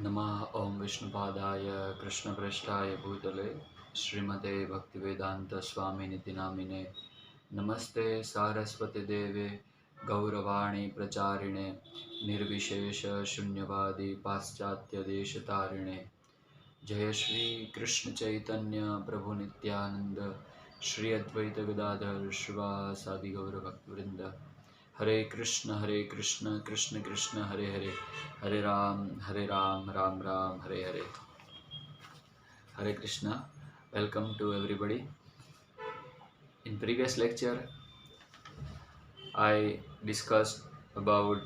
नमः ओं विष्णुपादाय कृष्णप्रेष्ठाय भूतले श्रीमते भक्तिवेदांत स्वामिनिति नामिने नमस्ते सारस्वती देवे गौरवाणी प्रचारिणे निर्विशेष शून्यवादी पाश्चात्य देशतारिणे जय श्री कृष्ण चैतन्य प्रभु नित्यानंद श्री अद्वैत गदाधर श्रीवासादि गौर भक्तवृंद हरे Krishna Krishna Krishna Hare Hare Hare Ram Ram Ram Hare Hare. Hare Krishna. Welcome to everybody. In previous lecture I discussed about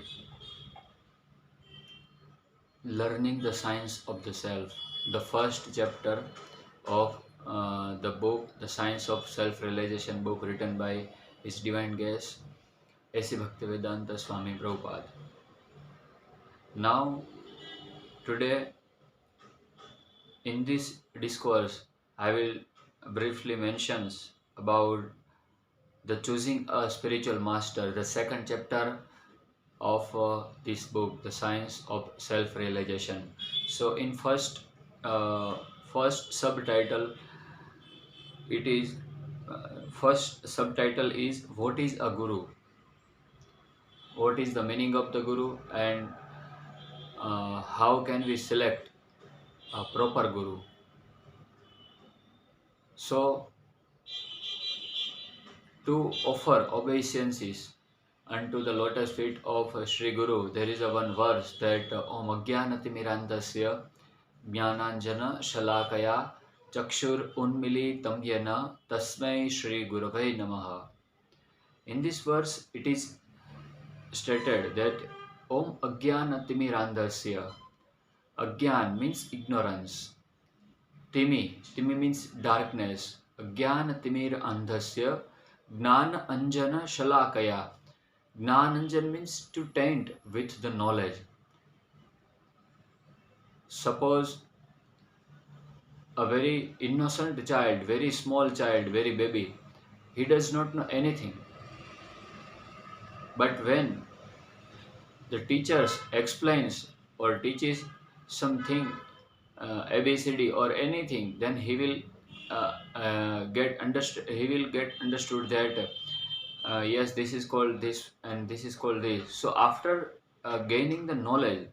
learning the science of the self, the first chapter of the book The Science of Self-Realization book written by His Divine Grace A.C. Bhaktivedanta Swami Prabhupada. Now today in this discourse I will briefly mention about the choosing a spiritual master, the second chapter of this book, The Science of Self-Realization. So in first subtitle, it is first subtitle is what is a guru, what is the meaning of the guru, and how can we select a proper guru. So to offer obeisances unto the lotus feet of Sri Guru, there is a one verse that Om Ajnanatirmirandasya Jnananjana Shalakaya Chakshur Unmilitam Yena Tasmai Shri Gurave Namaha. In this verse, it is stated that Om Ajnanatirmirandasya. Agyan means ignorance. Timi means darkness. Ajnanatimir andhasya Jnana Anjana Shalakaya. Jnananjan means to taint with the knowledge. Suppose a very innocent child, very small child, very baby, he does not know anything. But when the teachers explains or teaches something, ABCD or anything, then he will get understood. He will get understood that yes, this is called this and this is called this. So after gaining the knowledge,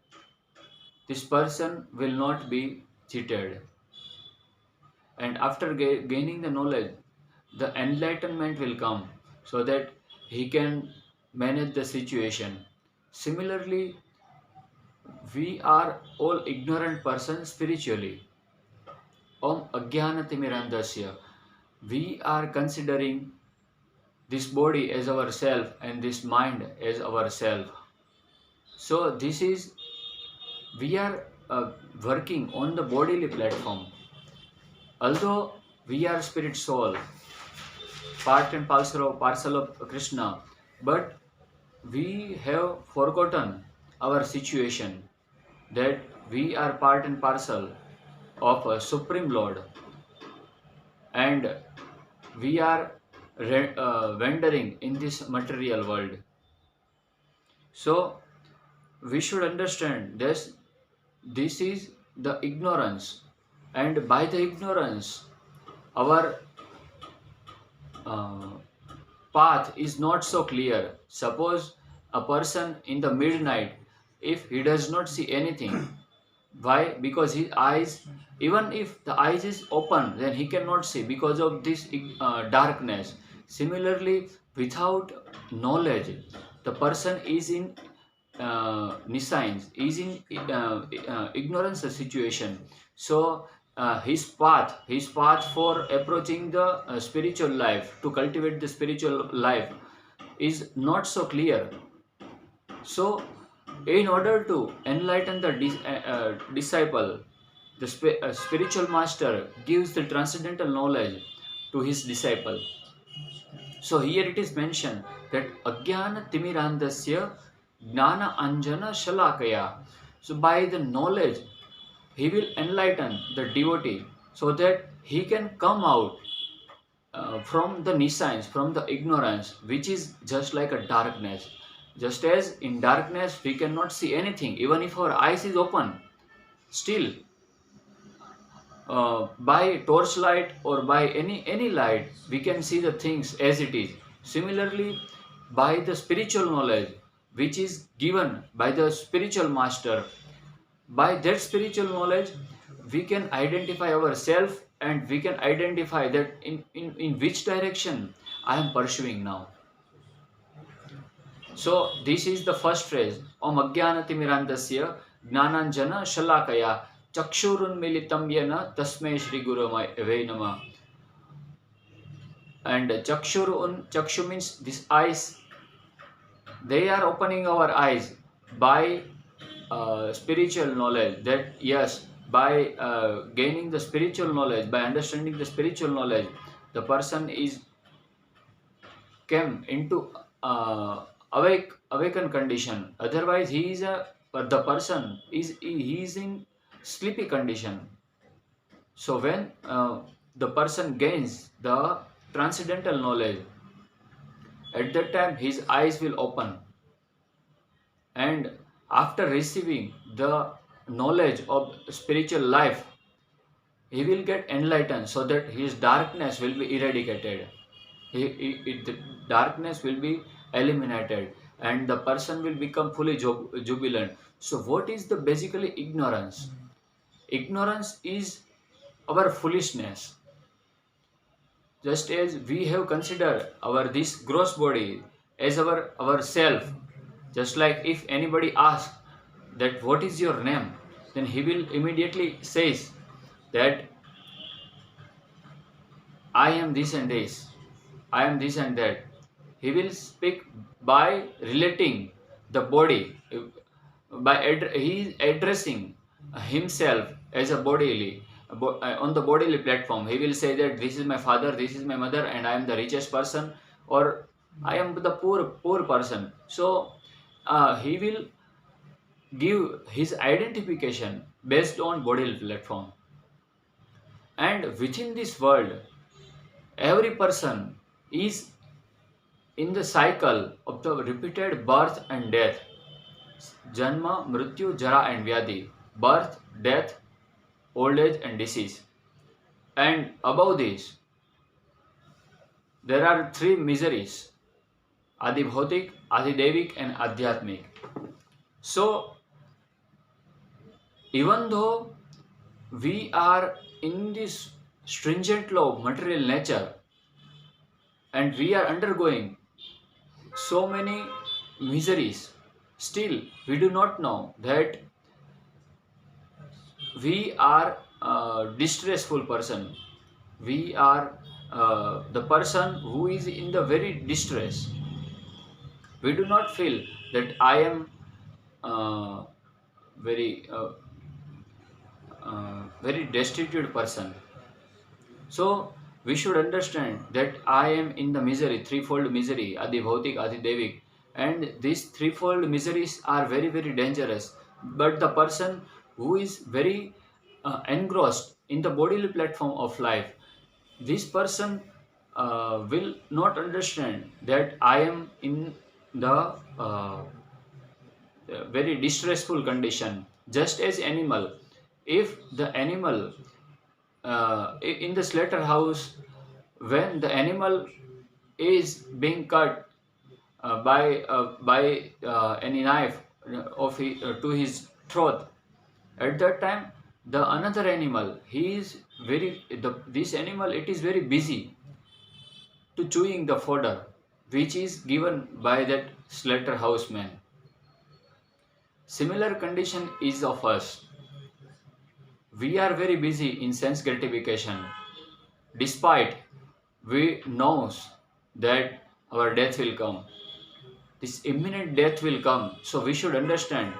this person will not be cheated. And after gaining the knowledge, the enlightenment will come so that he can manage the situation. Similarly, we are all ignorant persons spiritually. Om Ajnanatirmirandasya. We are considering this body as our self and this mind as our self. So this is, we are working on the bodily platform. Although we are spirit soul, part and parcel of Krishna, but we have forgotten our situation, that we are part and parcel of a Supreme Lord, and we are wandering in this material world. So we should understand this is the ignorance, and by the ignorance our uh, path is not so clear. Suppose a person in the midnight, if he does not see anything, why? Because his eyes, even if the eyes is open, then he cannot see because of this darkness. Similarly, without knowledge, the person is in nescience, is in ignorance situation. So his path for approaching the spiritual life, to cultivate the spiritual life, is not so clear. So in order to enlighten the disciple, the spiritual master gives the transcendental knowledge to his disciple. So here it is mentioned that Ajnana Timirandasya Jnana Anjana Shalakaya. So by the knowledge, he will enlighten the devotee so that he can come out from the nescience, from the ignorance, which is just like a darkness. Just as in darkness we cannot see anything, even if our eyes is open. Still, by torchlight or by any light, we can see the things as it is. Similarly, by the spiritual knowledge which is given by the spiritual master, by that spiritual knowledge we can identify ourselves, and we can identify that in which direction I am pursuing now. So this is the first phrase. Om Ajnanatimirandasya Gnananjana Shalakaya Chakshurunmilitam Yena Tasmai Shri Gurave Namah. And Chakshu means these eyes. They are opening our eyes by spiritual knowledge. That yes, by gaining the spiritual knowledge, by understanding the spiritual knowledge, the person is came into awakened condition. Otherwise, the person is in sleepy condition. So when the person gains the transcendental knowledge, at that time his eyes will open, and after receiving the knowledge of spiritual life, he will get enlightened, so that his darkness will be eradicated. The darkness will be eliminated, and the person will become fully jubilant. So what is the basically ignorance? Ignorance is our foolishness. Just as we have considered our this gross body as our self, just like if anybody asks that what is your name, then he will immediately says that I am this and this, I am this and that. He will speak by relating the body, he is addressing himself as a bodily, on the bodily platform. He will say that this is my father, this is my mother, and I am the richest person, or I am the poor person. So he will give his identification based on bodily platform. And within this world, every person is in the cycle of the repeated birth and death. Janma, Mrityu, Jara and Vyadi. Birth, death, old age and disease. And above this, there are three miseries: Adi Bhautik, Adi Devik and Adhyatmik. So, even though we are in this stringent law of material nature, and we are undergoing so many miseries, still we do not know that we are a distressful person. We are the person who is in the very distress. We do not feel that I am uh, very very destitute person. So we should understand that I am in the misery, threefold misery, Adi Bhautik, Adi Devik, and these threefold miseries are very very dangerous. But the person who is very engrossed in the bodily platform of life, this person will not understand that I am in the very distressful condition. Just as animal, if the animal in the slaughterhouse, when the animal is being cut by any knife to his throat, at that time the another animal, he is this animal, it is very busy to chewing the fodder which is given by that slaughterhouse man. Similar condition is of us. We are very busy in sense gratification, despite we knows that our death will come. This imminent death will come. So we should understand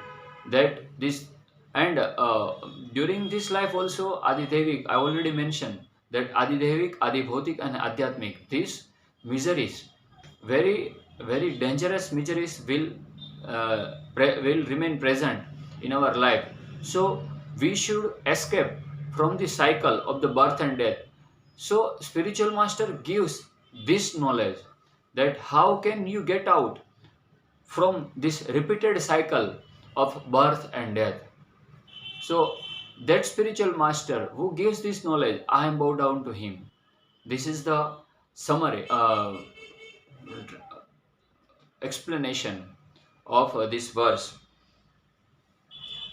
that this, and during this life also, Adidevik, I already mentioned that Adidevik, Adibhautik and Adhyatmik, these miseries, very, very dangerous miseries will remain present in our life. So we should escape from the cycle of the birth and death. So spiritual master gives this knowledge that how can you get out from this repeated cycle of birth and death. So that spiritual master who gives this knowledge, I am bow down to him. This is the summary explanation of this verse.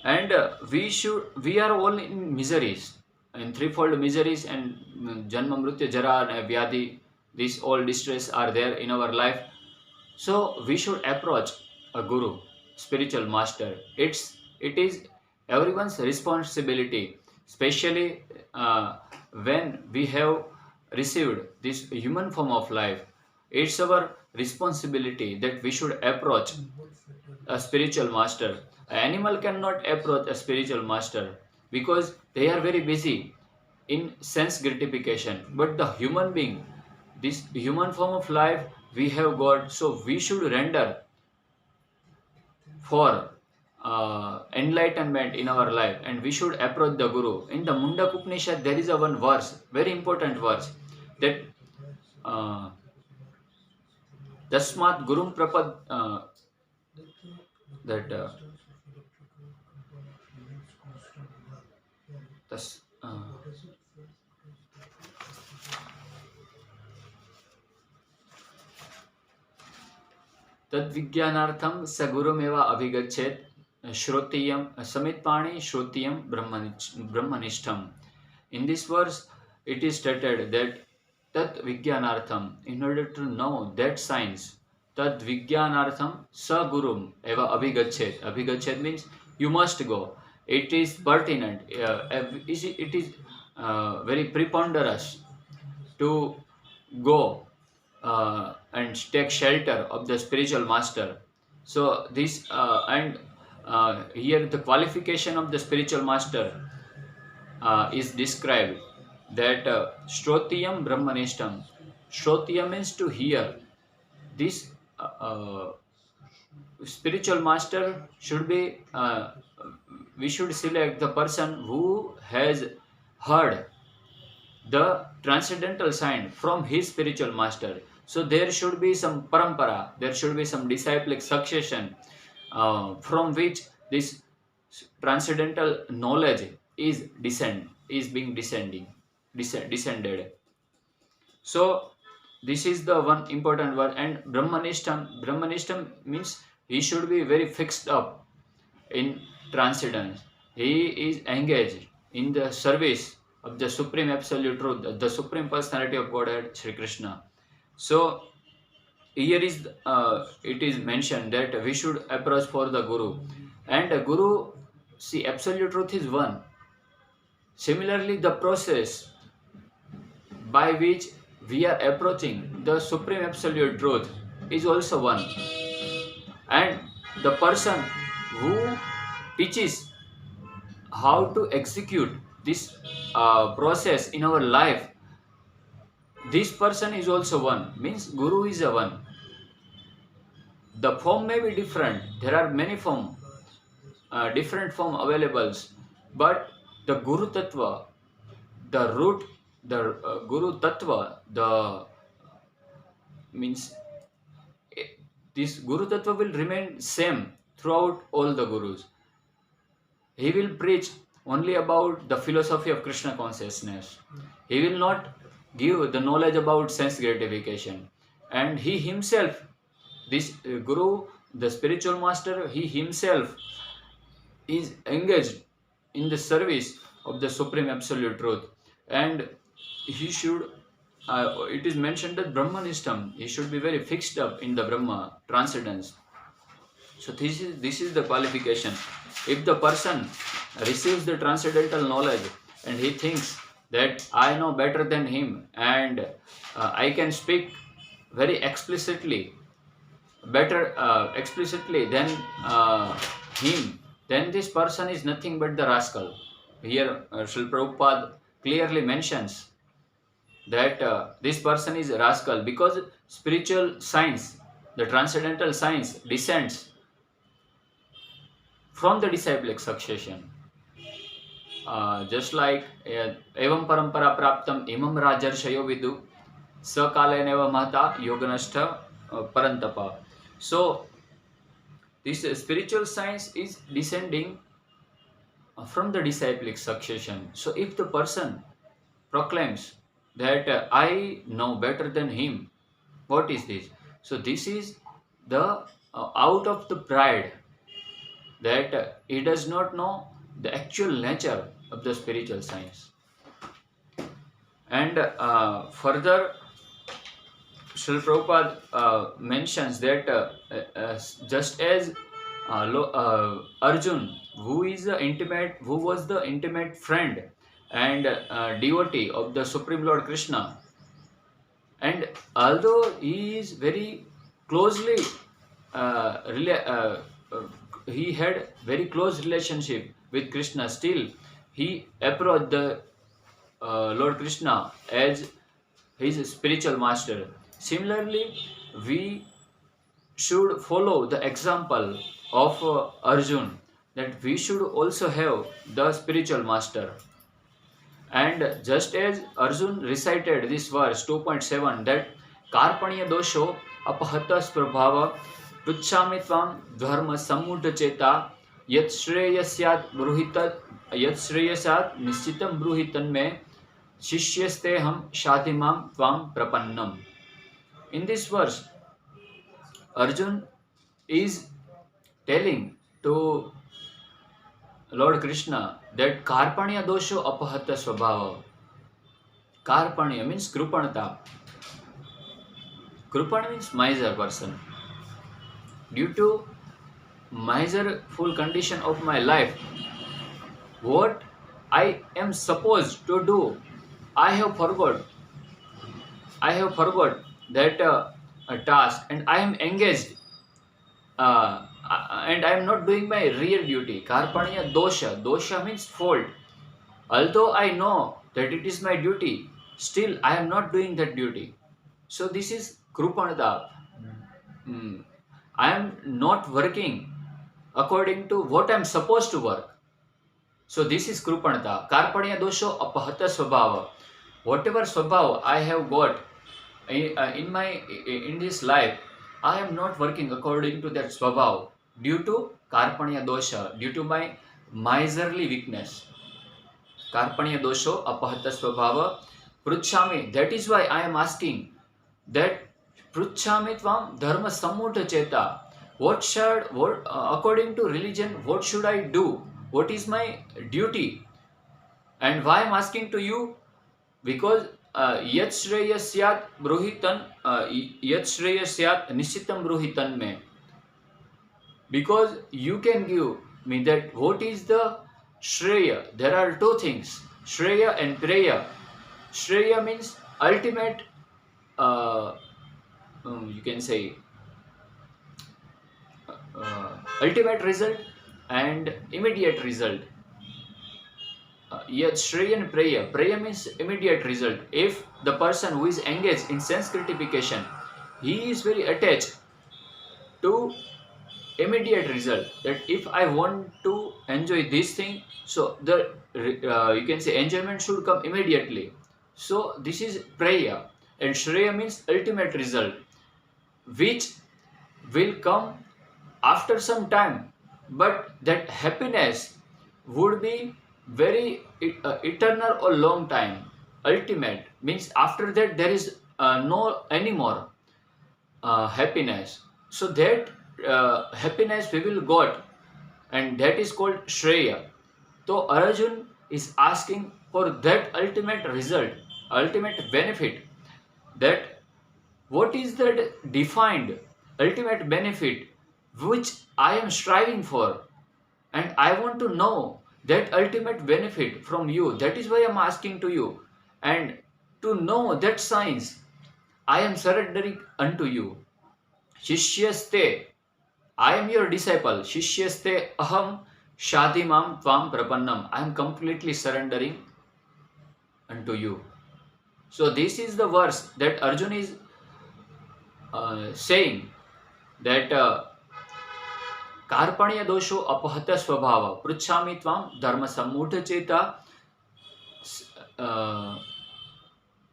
And we are all in miseries, in threefold miseries, and janma mrityu jara and vyadhi, these all distress are there in our life. So we should approach a guru, spiritual master. It is everyone's responsibility, especially when we have received this human form of life. It's our responsibility that we should approach a spiritual master. An animal cannot approach a spiritual master because they are very busy in sense gratification. But the human being, this human form of life we have got, so we should render for enlightenment in our life, and we should approach the Guru. In the Mundak Upanishad, there is a one verse, very important verse, that Tasmat Gurum Prapad, that tas, तद्विज्ञानार्थम स गुरुमेव अभिगच्छेत श्रोतीयम समितपाणि श्रोतीयम ब्रह्मनिष्ठम. In this verse, it is stated that tat vijnanartham, in order to know that science, tat vijnanartham sa gurum eva abhigachet. Abhigachet means you must go. It is pertinent. It is very preponderous to go and take shelter of the spiritual master. So this and here the qualification of the spiritual master is described, that Shrotiyam Brahmanishtam. Shrotiya means to hear. This spiritual master should be, we should select the person who has heard the transcendental sign from his spiritual master. So there should be some parampara, there should be some disciplic succession from which this transcendental knowledge is being descended. So this is the one important word. And Brahmanishtam means he should be very fixed up in transcendence. He is engaged in the service of the Supreme Absolute Truth, the Supreme Personality of Godhead, Sri Krishna. So here is it is mentioned that we should approach for the Guru. And the Guru, see, Absolute Truth is one. Similarly, the process by which we are approaching the Supreme Absolute Truth is also one. And the person who teaches how to execute this process in our life, this person is also one. Means Guru is a one. The form may be different. There are many different form available. But the Guru Tattva, the root, the Guru Tattva, the means this Guru Tattva will remain same throughout all the Gurus. He will preach only about the philosophy of Krishna consciousness. He will not give the knowledge about sense gratification. And he himself, this Guru, the spiritual master, he himself is engaged in the service of the Supreme Absolute Truth. And he should, it is mentioned that Brahmanishtam, he should be very fixed up in the Brahma, transcendence. So this is the qualification. If the person receives the transcendental knowledge and he thinks that I know better than him and I can speak very explicitly, better explicitly than him, then this person is nothing but the rascal. Here Srila Prabhupada clearly mentions that this person is a rascal, because spiritual science, the transcendental science, descends from the disciplic succession. Just like evam parampara praptam imam rajarshayo vidu sakaleneva mahata yoganashtha parantapa. So this spiritual science is descending from the disciplic succession. So if the person proclaims that I know better than him, what is this? So this is the out of the pride that he does not know the actual nature of the spiritual science. And further, Srila Prabhupada mentions that just as Arjun, who was the intimate friend and devotee of the Supreme Lord Krishna, and although he is very closely, he had very close relationship with Krishna, still he approached the Lord Krishna as his spiritual master. Similarly, we should follow the example of Arjun, that we should also have the spiritual master. And just as Arjun recited this verse 2.7, that Karpanya dosho apahata sprabhava pruchhami tvam dharma samudha cheta yat shreyasyat bruhitat yat shreyasat nischitam bruhitan me shishyaste ham shadhimam tvam prapannam. In this verse, Arjun is telling to Lord Krishna that Karpanya dosho apahata swabhava. Karpanya means Krupanata. Krupana means miser person. Due to miserful condition of my life, what I am supposed to do, I have forgot. I have forgot that task, and I am engaged, and I am not doing my real duty. Karpanya dosha. Dosha means fault. Although I know that it is my duty, still I am not doing that duty. So this is Krupanada. Mm, I am not working according to what I am supposed to work. So this is Krupanata. Karpanya dosho apahata swabhava. Whatever swabhava I have got in this life, I am not working according to that swabhava due to Karpanya dosha, due to my miserly weakness. Karpanya dosho apahata swabhava pruchhami. That is why I am asking that pruchhami tvam dharma samudha cheta. What according to religion, what should I do? What is my duty? And why I am asking to you? Because yat shreyasyat bruhitan yat shreyasyat nishitam bruhitan me. Because you can give me that what is the shreya. There are two things, shreya and preya. Shreya means ultimate, you can say ultimate result and immediate result. Yet Shreya and Preya. Preya means immediate result. If the person who is engaged in sense gratification, he is very attached to immediate result. That if I want to enjoy this thing, so the you can say enjoyment should come immediately. So this is Preya, and Shreya means ultimate result, which will come after some time, but that happiness would be very eternal or long time. Ultimate means after that there is no anymore happiness. So that happiness we will got, and that is called Shreya. So Arjun is asking for that ultimate result, ultimate benefit. That what is that defined ultimate benefit which I am striving for, and I want to know that ultimate benefit from you. That is why I am asking to you, and to know that science, I am surrendering unto you. Shishyaste, I am your disciple. Shishyaste aham shadimam tvam prapannam. I am completely surrendering unto you. So this is the verse that Arjun is saying that Karpanya dosho apahata swabhava pruchhami tvam dharma samudha cheta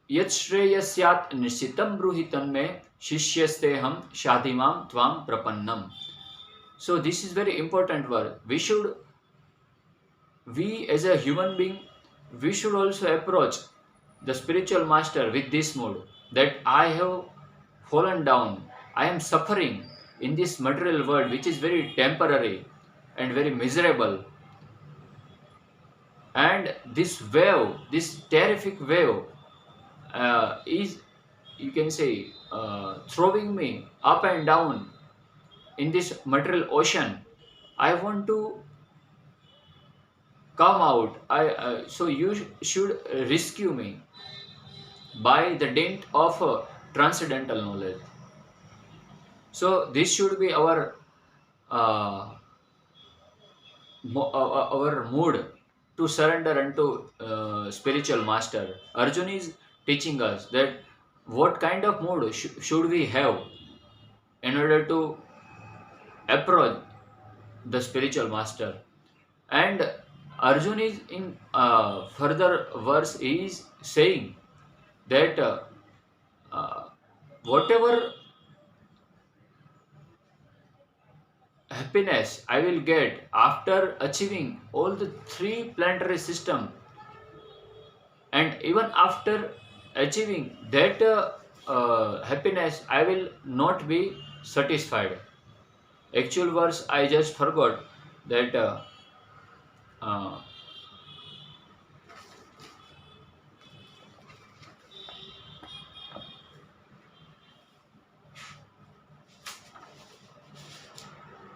yat shreyasyat nishitam bruhitam me shishyasteham shadimam tvam prapannam. So this is very important word. We should we as a human being, we should also approach the spiritual master with this mood, that I have fallen down, I am suffering in this material world which is very temporary and very miserable, and this wave, this terrific wave, is, you can say, throwing me up and down in this material ocean. I want to come out. So you should rescue me by the dint of transcendental knowledge. So this should be uh, our mood to surrender unto spiritual master. Arjun is teaching us that what kind of mood should we have in order to approach the spiritual master. And Arjun is in further verse is saying that uh, whatever happiness I will get after achieving all the three planetary system, and even after achieving that happiness, I will not be satisfied. Actual verse I just forgot that uh,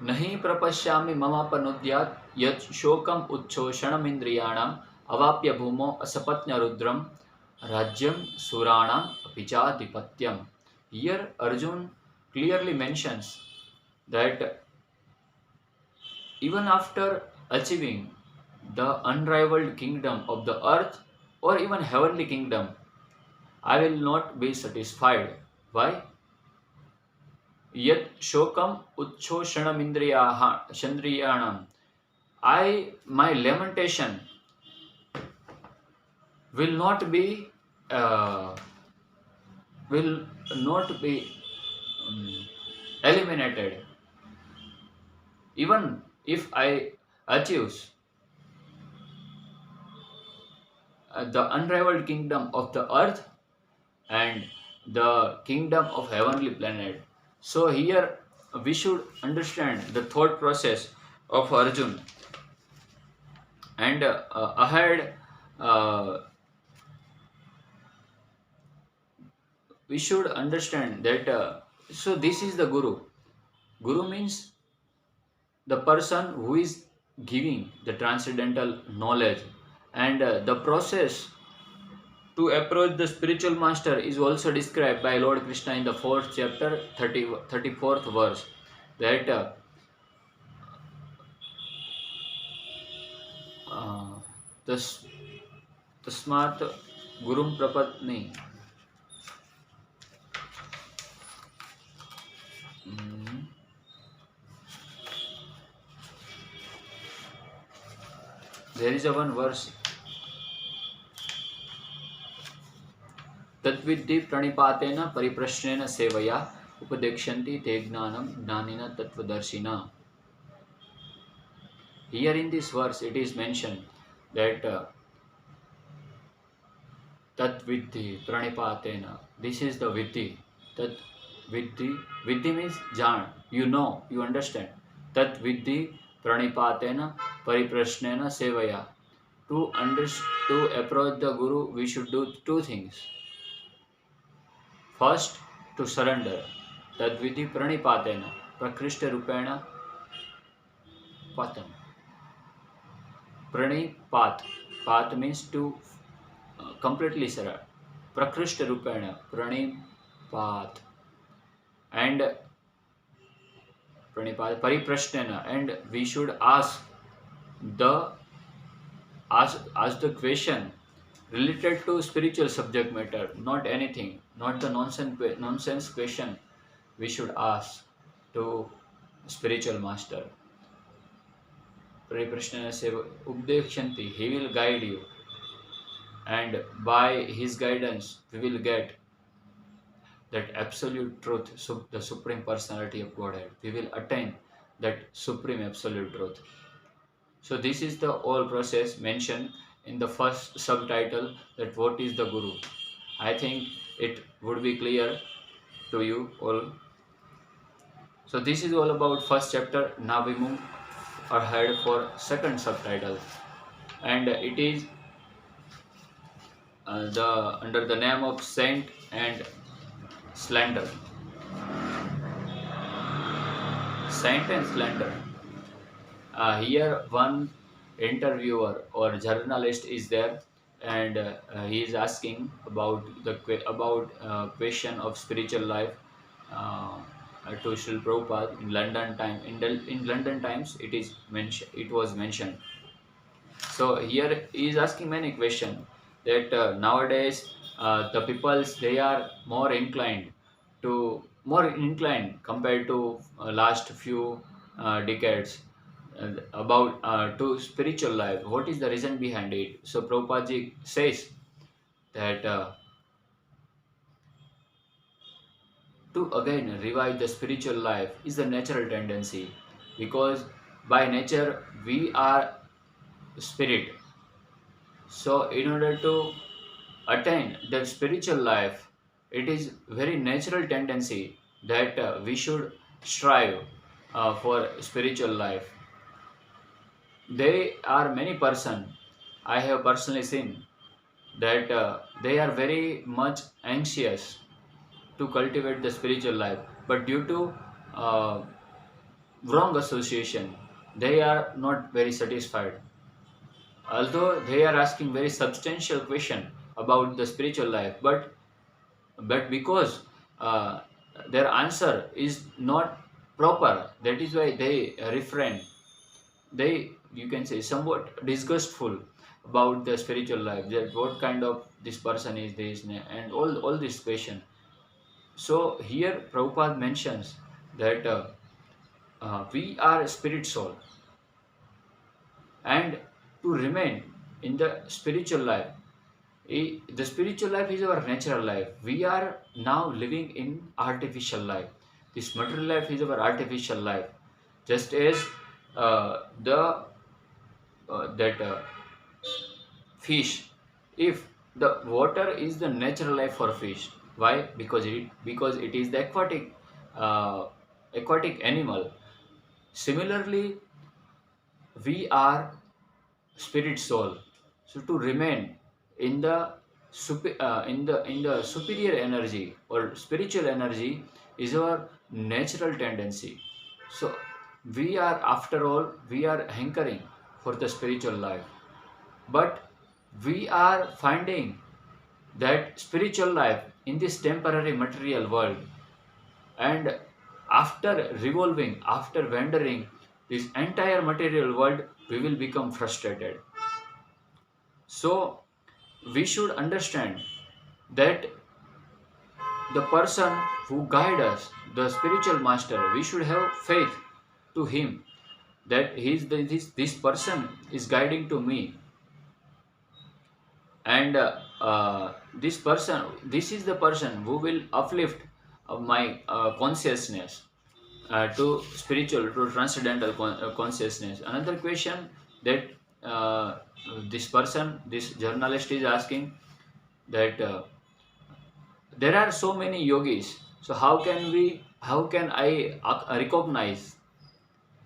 नहीं प्रपश्यामि ममापनुद्यात् यत् शोकम उच्छोषणमिन्द्रियाणाम् अवाप्य भूमौ असपत्न्यरुद्रम राज्यम सुराणाम अपिचाधिपत्यम. Here Arjun clearly mentions that even after achieving the unrivaled kingdom of the earth or even heavenly kingdom, I will not be satisfied. Why? Yet shokam chandriyanam. My lamentation will not be uh, will not be eliminated, even if I achieve the unrivaled kingdom of the earth and the kingdom of heavenly planet. So here we should understand the thought process of Arjun, and ahead uh, we should understand that so this is the guru. Guru means the person who is giving the transcendental knowledge, and the process to approach the spiritual master is also described by Lord Krishna in the 4th chapter 34th verse, that uh, tas, tasmat gurum prapatni. Mm, there is a one verse, तद्विद्धि प्रणिपातेन परिप्रश्नेन सेवया उपदेक्ष्यन्ति ते ज्ञानम ज्ञानिन तत्वदर्शिना. Here in this verse it is mentioned that tat vidhi pranipatena. This is the vidhi. Tat vidhi. Vidhi means jaan. You know, you understand. Tat vidhi pranipatena pariprashnena sevaya. To approach the Guru, we should do two things. First, to surrender. Tad vidhi pranipatena prakrishta rupena patam. Pranipat. Pat means to completely surrender. Prakrishta rupena pranipat. And pranipat pariprashnena, and we should ask the question related to spiritual subject matter, not anything, not the nonsense question we should ask to spiritual master. Pariprashnena seva updekshanti, he will guide you, and by his guidance we will get that absolute truth, the supreme personality of Godhead. We will attain that supreme absolute truth. So this is the whole process mentioned in the first subtitle, that what is the Guru. I think it would be clear to you all. So this is all about first chapter. Now we move ahead for second subtitle, and it is the under the name of Saint and Slander. Saint and Slander. Here one interviewer or journalist is there, and he is asking about question of spiritual life to Srila Prabhupada in London time. In London times, it was mentioned. So here he is asking many questions, that nowadays the peoples, they are more inclined compared to last few decades about to spiritual life. What is the reason behind it? So Prabhupada ji says that to again revive the spiritual life is the natural tendency, because by nature we are spirit. So in order to attain the spiritual life, it is very natural tendency that we should strive for spiritual life. There are many person I have personally seen that they are very much anxious to cultivate the spiritual life, but due to uh, wrong association, they are not very satisfied. Although they are asking very substantial question about the spiritual life, but because uh, their answer is not proper, that is why they refrain. They, you can say, somewhat disgustful about the spiritual life, that what kind of this person is this, and all this question. So here Prabhupada mentions that we are spirit soul, and to remain in the spiritual life, the spiritual life is our natural life. We are now living in artificial life. This material life is our artificial life, just as the that fish. If the water is the natural life for fish, why? Because it is the aquatic animal. Similarly, we are spirit soul. So to remain in the in the superior energy or spiritual energy is our natural tendency. So we are, after all, we are hankering for the spiritual life, but we are finding that spiritual life in this temporary material world, and after revolving, after wandering this entire material world, we will become frustrated. So we should understand that the person who guide us, the spiritual master, we should have faith to him, that this person is guiding to me, and this is the person who will uplift my consciousness to spiritual, to transcendental consciousness. Another question that uh, this journalist is asking, that there are so many yogis, so how can I recognize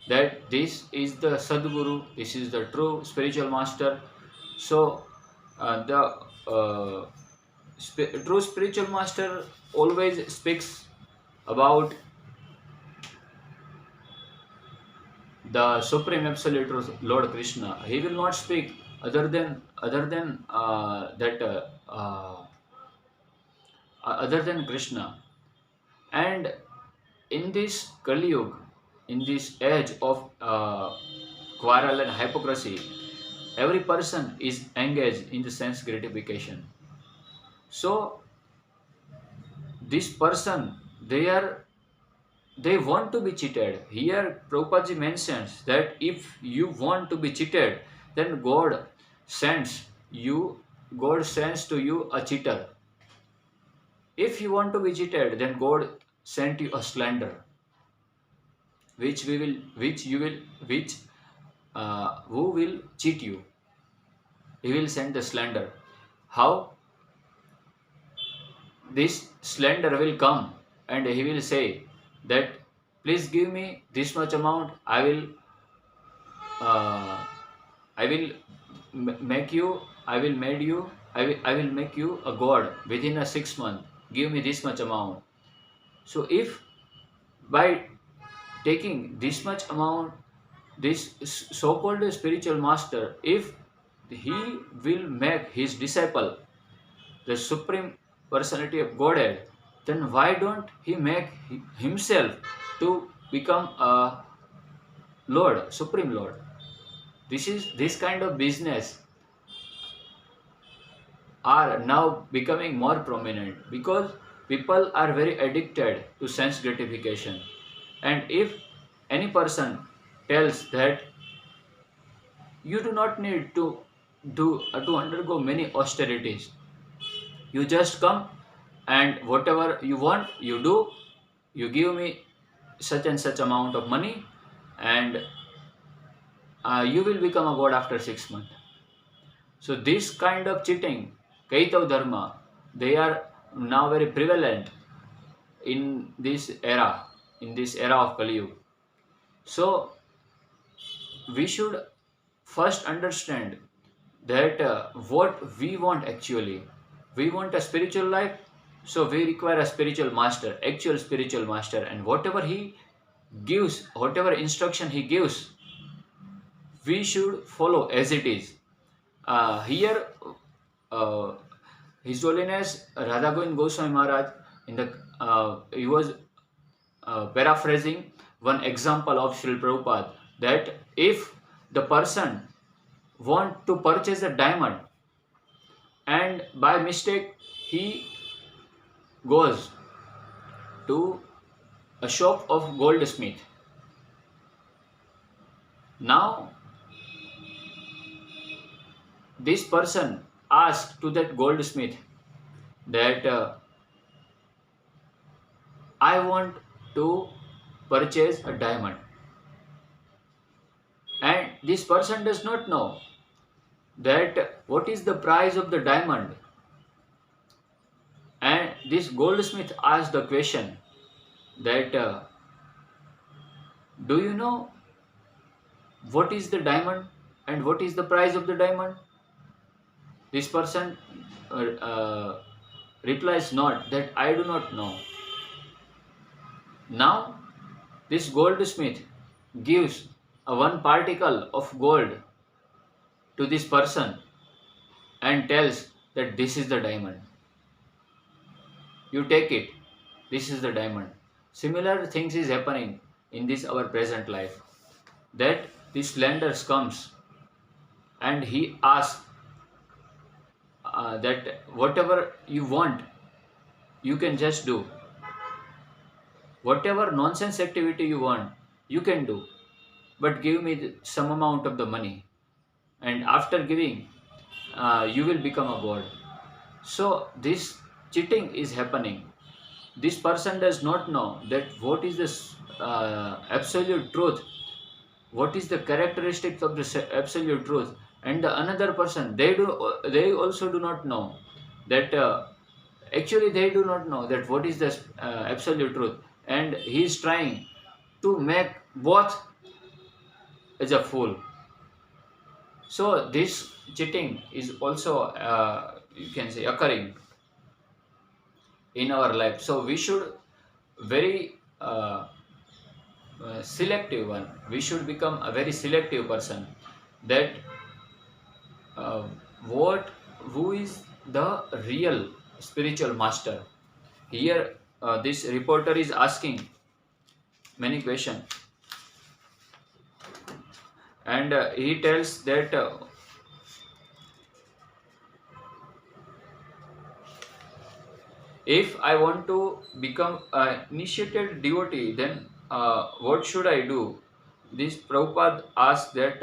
that this is the Sadguru, this is the true spiritual master? So the true spiritual master always speaks about the supreme absolute Lord Krishna. He will not speak other than other than Krishna. And in this Kali Yuga, in this age of quarrel and hypocrisy, every person is engaged in the sense gratification. So this person, they want to be cheated. Here Prabhupada ji mentions that if you want to be cheated, then sends you God sends to you a cheater. If you want to be cheated, then God sent you a slander, which we will which you will which who will cheat you. He will send the slander. How? This slander will come and he will say that please give me this much amount. Uh, I will make you. I will made you. I will make you a god within a 6 month. Give me this much amount. So if by taking this much amount, this so-called spiritual master, if he will make his disciple the supreme personality of Godhead, then why don't he make himself to become a Lord, Supreme Lord? This kind of business are now becoming more prominent because people are very addicted to sense gratification. And if any person tells that you do not need to undergo many austerities, you just come and whatever you want you do, you give me such and such amount of money, and you will become a god after 6 months. So this kind of cheating, kaitav dharma, they are now very prevalent in this era of Kali Yuga. So we should first understand that what we want actually. We want a spiritual life, so we require a spiritual master, actual spiritual master, and whatever he gives, whatever instruction he gives, we should follow as it is. Here, uh, His Holiness Radha Govind Goswami Maharaj, he was paraphrasing one example of Srila Prabhupada, that if the person want to purchase a diamond and by mistake he goes to a shop of goldsmith. Now this person asked to that goldsmith that I want to purchase a diamond, and this person does not know that what is the price of the diamond. And this goldsmith asked the question that do you know what is the diamond and what is the price of the diamond? This person replies not, that I do not know. Now this goldsmith gives a one particle of gold to this person and tells that this is the diamond. You take it, this is the diamond. Similar things is happening in this our present life, that this lender comes and he asks that whatever you want you can just do, whatever nonsense activity you want you can do, but give me some amount of the money, and after giving you will become a god. So this cheating is happening. This person does not know that what is this absolute truth, what is the characteristics of the absolute truth, and the another person, they also do not know that actually they do not know that what is the absolute truth, and he is trying to make both as a fool. So this cheating is also you can say occurring in our life. So we should very selective one. We should become a very selective person, that uh, what who is the real spiritual master. Here this reporter is asking many questions, and he tells that if I want to become an initiated devotee, then what should I do? This Prabhupada asked that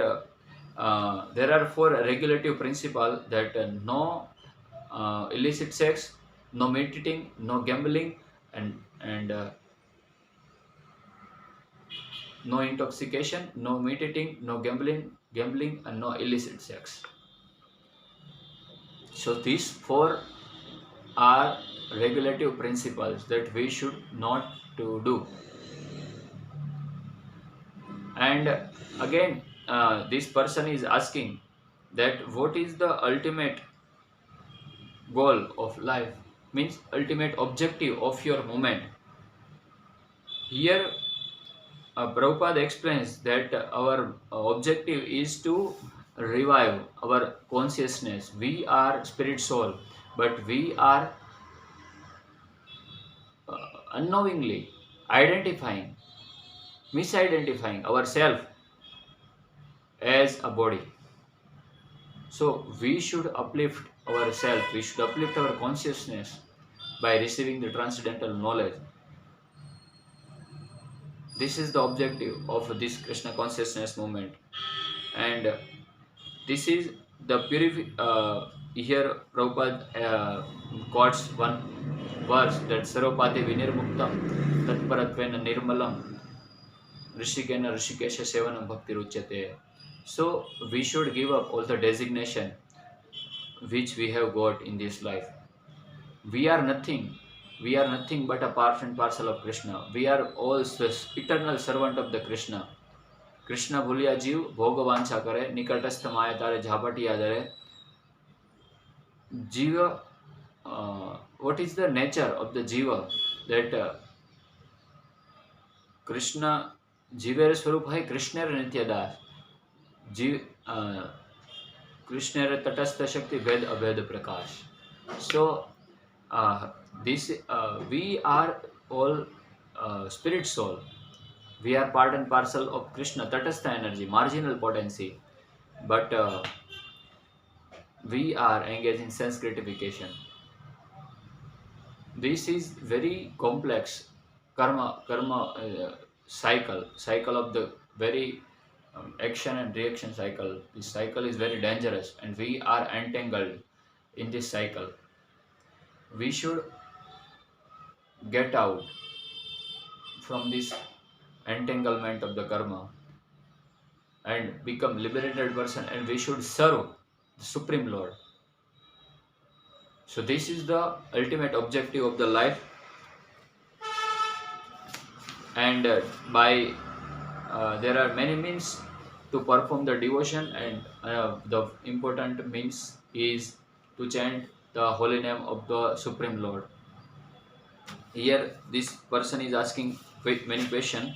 there are four regulative principles, that no illicit sex, no meditating, no gambling, and no intoxication, no meditating, no gambling, gambling, and no illicit sex. So these four are regulative principles that we should not to do. And again, this person is asking that what is the ultimate goal of life, means ultimate objective of your moment. Here Prabhupada explains that our objective is to revive our consciousness. We are spirit soul, but we are unknowingly identifying, misidentifying ourselves as a body. So we should uplift ourselves, we should uplift our consciousness by receiving the transcendental knowledge. This is the objective of this Krishna consciousness movement. And this is the here Prabhupada quotes one verse that Sarvapati Vinirmuktam Tatparatvena Nirmalam Rishikena Rishikesha Sevanam Bhakti Ruchyate. So we should give up all the designation which we have got in this life. We are nothing. We are nothing but a part and parcel of Krishna. We are all the eternal servant of the Krishna. Krishna भूलिया जीव भोग वांछा करे निकटस्थ माया तारे झापटिया धरे जीव what is the nature of the jiva that Krishna जीवेर स्वरूप है कृष्णेर नित्य दास जीव कृष्णेर तटस्थ शक्ति भेद अभेद प्रकाश. So this we are all spirit soul. We are part and parcel of Krishna, Tatastha energy, marginal potency. But we are engaged in sense gratification. This is very complex karma cycle of the very action and reaction cycle. This cycle is very dangerous, and we are entangled in this cycle. We should get out from this entanglement of the karma and become liberated person, and we should serve the Supreme Lord. So this is the ultimate objective of the life. And by there are many means to perform the devotion, and the important means is to chant the holy name of the Supreme Lord. Here this person is asking many questions.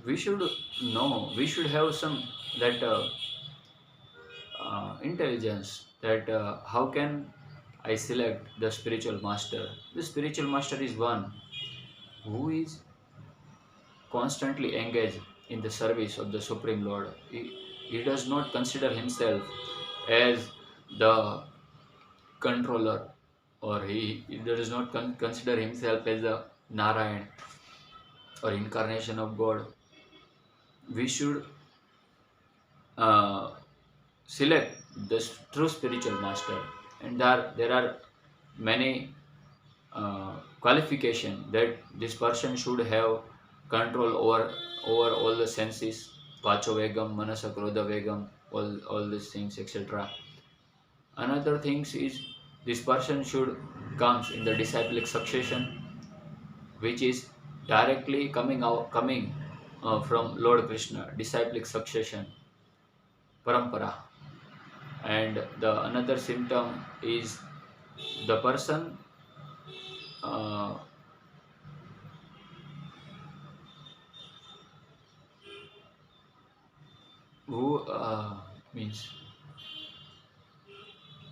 We should know, we should have some that intelligence that how can I select the spiritual master. The spiritual master is one who is constantly engaged in the service of the Supreme Lord. He does not consider himself as the controller, or he does not consider himself as the Narayan or incarnation of God. We should uh, select the true spiritual master, and there are many qualification that this person should have control over all the senses, vacho vegam, manasa krodha vegam, all these things, etc. Another things is this person should comes in the disciplic succession, which is directly coming from Lord Krishna, disciplic succession, parampara. And the another symptom is the person uh, who means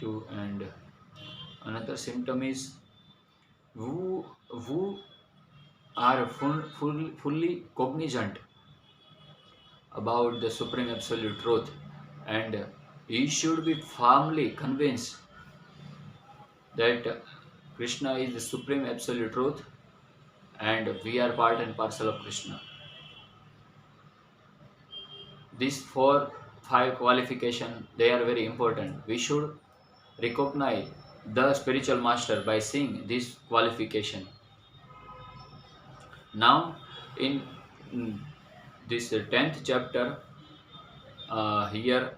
to, and another symptom is who are fully cognizant about the supreme absolute truth, and he should be firmly convinced that Krishna is the supreme absolute truth and we are part and parcel of Krishna. These 4-5 qualification, they are very important. We should recognize the spiritual master by seeing this qualification. Now, in mm, this 10th chapter, here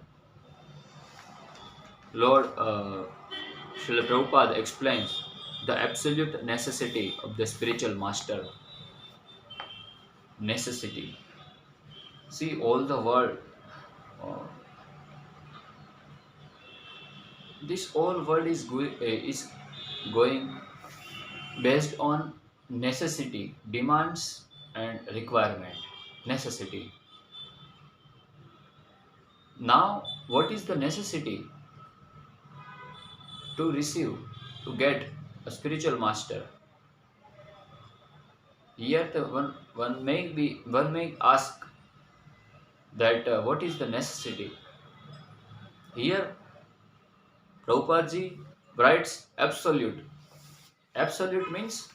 Lord Srila Prabhupada explains the absolute necessity of the spiritual master. Necessity. See, all the world, uh, this whole world is going based on necessity, demands, and requirement. Necessity. Now, what is the necessity to receive, to get a spiritual master? Here, one may ask that what is the necessity? Here, Prabhupada ji writes absolute. Absolute means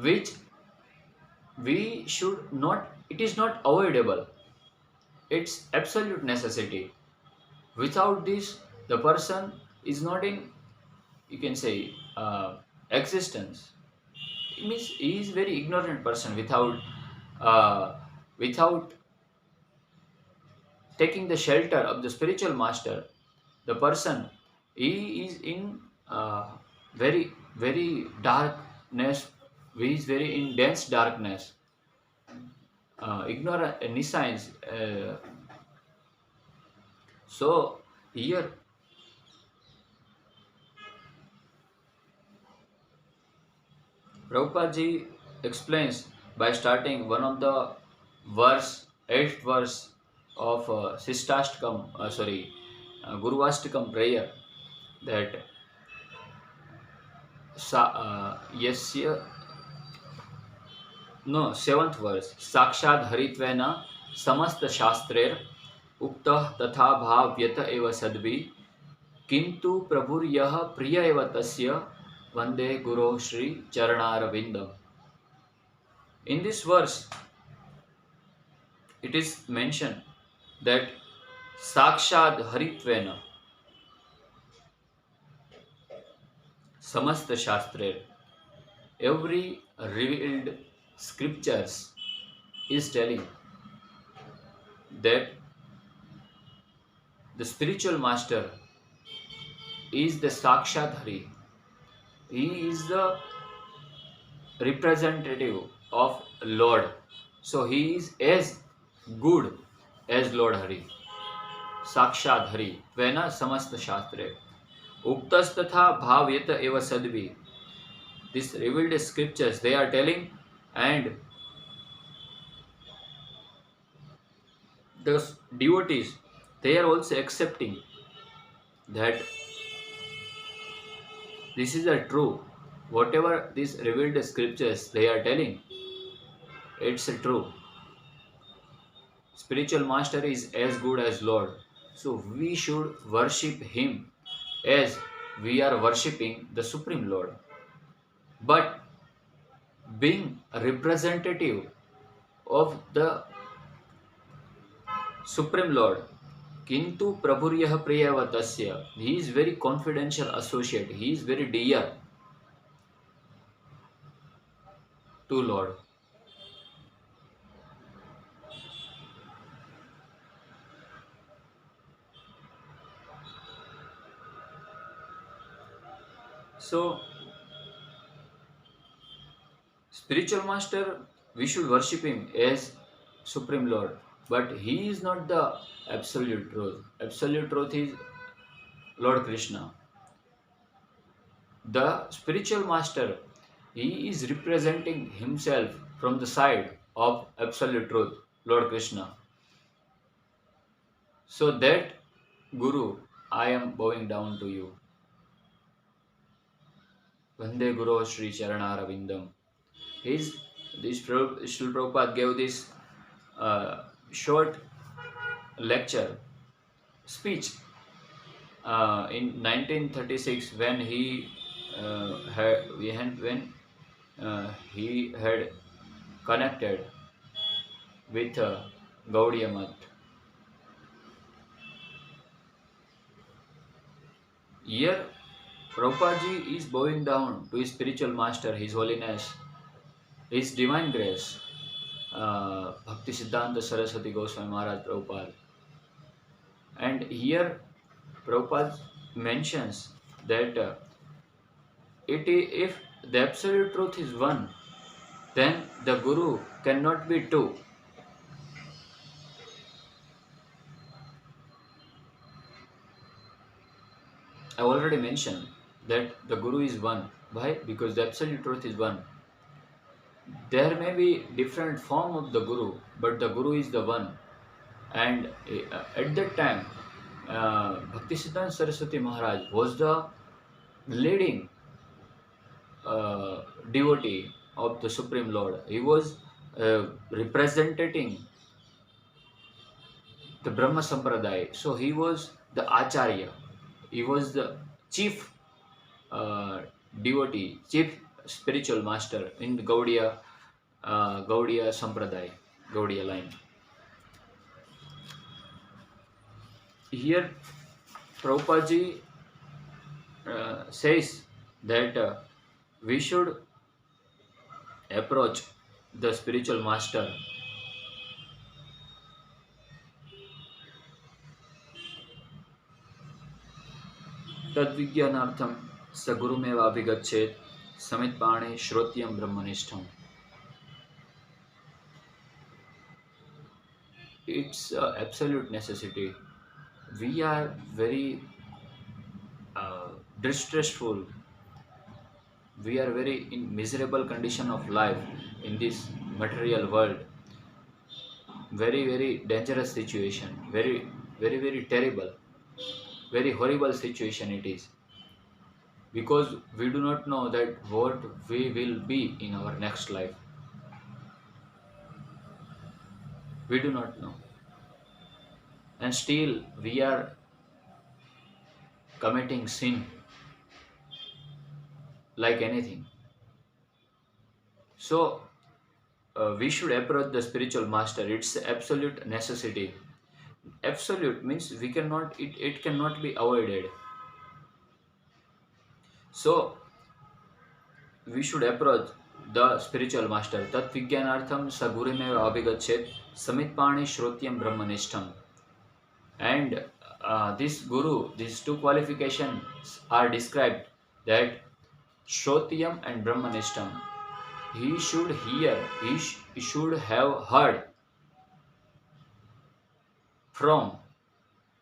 which we should not, it is not avoidable. It's absolute necessity. Without this, the person is not in, you can say, existence. It means he is very ignorant person uh, without taking the shelter of the spiritual master. The person, he is in very very darkness. He is very in dense darkness, ignorant, nescience. So here Prabhupada ji explains by starting one of the verse, eighth verse of Guruvashtakam prayer, that yasya, no, seventh verse, Sakshad Haritvena Samast Shastrer Uktah Tatha Bhavyata Eva Sadvi Kintu Prabhur Yaha Priya Eva Tasya Vande Guru Shri Charanarvindam. In this verse, it is mentioned that Sakshad Haritvena Samasta Shastrer, every revealed scriptures is telling that the spiritual master is the Sakshat Hari. He is the representative of Lord. So he is as good as Lord Hari. Sakshat Hari. Vena samasta shastre. Uktastatha bhavyata eva sadvi. These revealed scriptures they are telling, and the devotees they are also accepting that this is a true. Whatever these revealed scriptures they are telling, it's a true. Spiritual master is as good as Lord. So we should worship him as we are worshipping the Supreme Lord. But being a representative of the Supreme Lord, Kintu Prabhuryah Priyavatasya, he is very confidential associate, he is very dear to Lord. So, spiritual master, we should worship him as Supreme Lord, but he is not the absolute truth. Absolute truth is Lord Krishna. The spiritual master, he is representing himself from the side of absolute truth, Lord Krishna. So that Guru, I am bowing down to you. Vande Guru Sri Charanarvindam. This Srila Prabhupada gave this short lecture speech in 1936 when he had connected with Gaudiya Math. Here, Prabhupada is bowing down to his spiritual master, His Holiness, His Divine Grace, Bhakti Siddhanta Saraswati Goswami Maharaj Prabhupada. And here, Prabhupada mentions that if the absolute truth is one, then the Guru cannot be two. I already mentioned that the Guru is one. Why? Because the absolute truth is one. There may be different form of the Guru, but the Guru is the one. And at that time, Bhaktisiddhanta Saraswati Maharaj was the leading devotee of the Supreme Lord. He was representing the Brahma Sampradaya. So he was the Acharya. He was the chief uh, devotee, chief spiritual master in the Gaudiya Sampradaya, Gaudiya line. Here, Prabhupada says that we should approach the spiritual master तद्विज्ञानार्थम स गुरुमेव अभिगच्छेत समितपाणे श्रोत्यम ब्रह्मनिष्ठम. It's absolute necessity. We are very distressful. We are very in miserable condition of life in this material world. Very, very dangerous situation. Very, very, very terrible. Very horrible situation it is. Because we do not know that what we will be in our next life. We do not know. And still we are committing sin like anything. So we should approach the spiritual master. It's absolute necessity. Absolute means it cannot be avoided. So we should approach the spiritual master. Tat Vijnanartham Sagurumeva Abhigachet Samitpani Shrotyam Brahmanishtam. And this Guru, these two qualifications are described, that Shrotyam and Brahmanishtam. He should hear, he should have heard from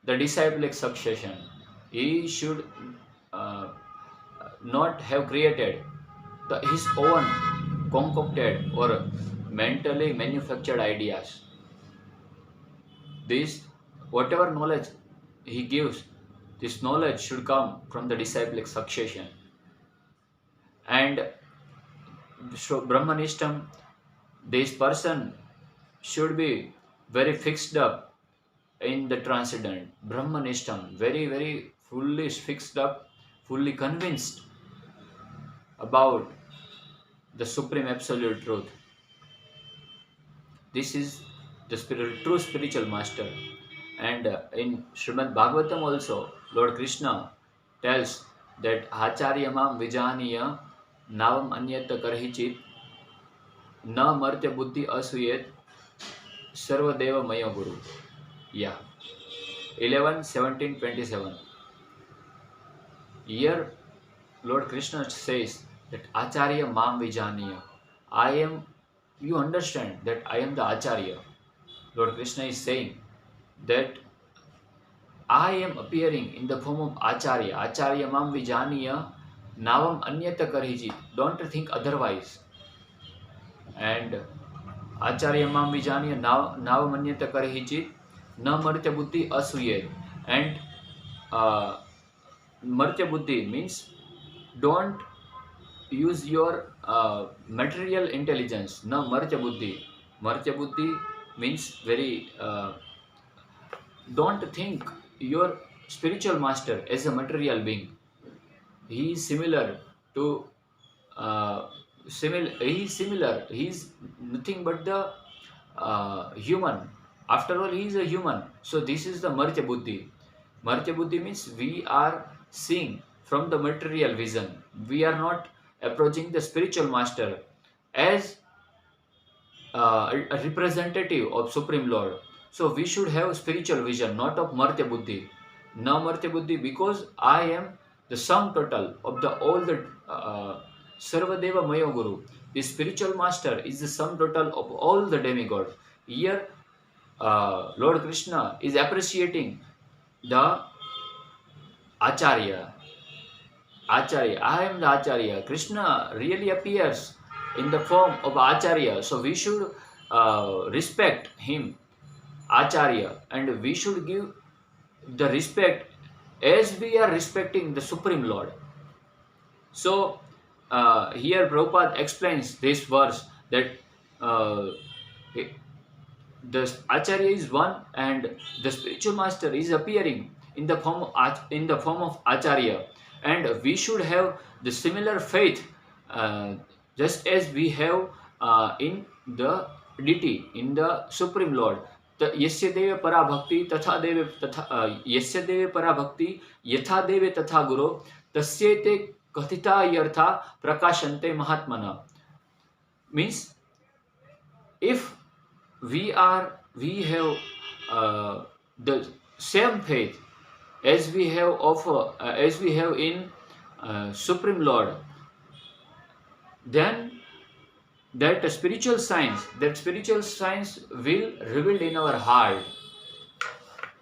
the disciplic succession. He should uh, not have created his own concocted or mentally manufactured ideas. This, whatever knowledge he gives, this knowledge should come from the disciplic succession. And so Brahmanishtam, this person should be very fixed up in the transcendent. Brahmanishtam, very, very fully fixed up, fully convinced about the supreme absolute truth. This is the true spiritual master. And in Srimad Bhagavatam also, Lord Krishna tells that Acharyamam Vijaniya Navam Anyata Karhichit Na Martya Buddhi Asuyet Sarvadeva Maya Guru. Yeah. 11:17-27. Here Lord Krishna says that Acharya Mam Vijaniya. You understand that I am the Acharya. Lord Krishna is saying that I am appearing in the form of Acharya. Acharya Mam Vijaniya Navam Anyata Karhiji. Don't think otherwise. And Acharya Mam Vijaniya Navam Anyata Karhiji Na Martya Buddhi Asuyed. And Martya Buddhi means don't use your material intelligence. Na Martya Buddhi. Martya Buddhi means very don't think your spiritual master as a material being. He is similar to he is similar. He is nothing but the human. After all, he is a human. So this is the Martya Buddhi. Martya Buddhi means we are seeing from the material vision. We are not approaching the spiritual master as a representative of Supreme Lord. So we should have spiritual vision, not of Martya Buddhi. Na Martya Buddhi, because I am the sum total of the all the Sarvadeva Maya Guru. The spiritual master is the sum total of all the demigods. Here, Lord Krishna is appreciating the Acharya. Acharya, I am the Acharya. Krishna really appears in the form of Acharya. So we should respect him, Acharya, and we should give the respect as we are respecting the Supreme Lord. So here Prabhupada explains this verse that uh, the Acharya is one and the spiritual master is appearing in the form of Acharya, and we should have the similar faith just as we have in the deity, in the Supreme Lord. यस्य देवे परा भक्ति तथा देवे तथा यस्य देवे परा भक्ति यथा देवे तथा गुरो तस्येते कथिता यर्था प्रकाशन्ते महात्मना. Means, if we have the same faith as we have in Supreme Lord, then that spiritual science will revealed in our heart.